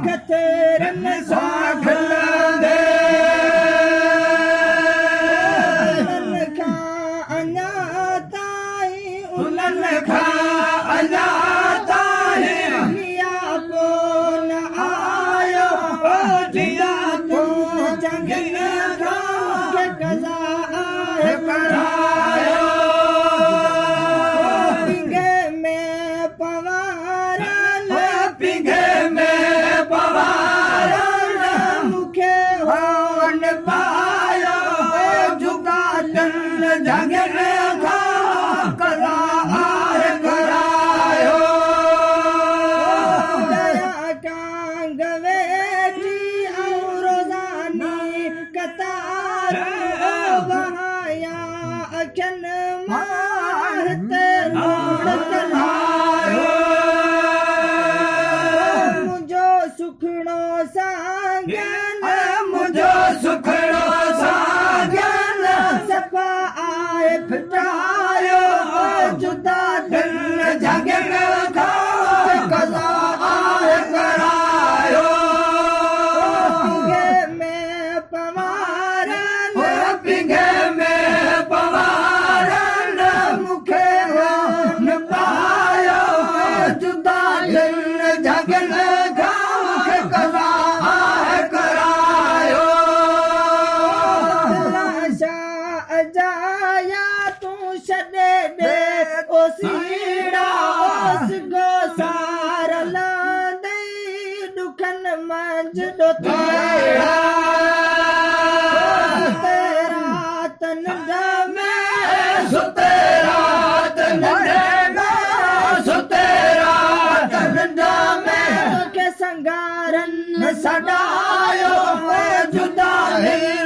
कतरन साखलंदे उन्हनि खां अञा ताईं उन्हनि खां अञा ताईं जिया कोन आयो जिया तूं चङनि खां कज़ा आहे करायो पिंगे में पवारन पिंगे में पवारन मूंखे होन पायो जुगाटन झगड़े खां कज़ा आहे करायो दया कांग वेठी ऐं रोज़ानी कतार वहाया अखियुनि मां हिते लूण कलायो मुंहिंजो सुखड़ो सागन मुंहिंजो सुखड़ो सागन सफ़ा आहे फिटायो जुदा दिल झगड़ खां कज़ा आहे करायो पिंगे में पवारन पिंगे में पवारन मूंखे होन पायो जुदा दिल झगड़ खां कज़ा आहे करायो लाशा अजाया तूं छॾे ॾे ओ सीड़ा ओस गोसार लांदई ॾुखनि मंझि ॾोथेड़ा रात निंड में सुते रात निंड में सुते रात निंड में तोखे संगारन सॾायो जुदा दिल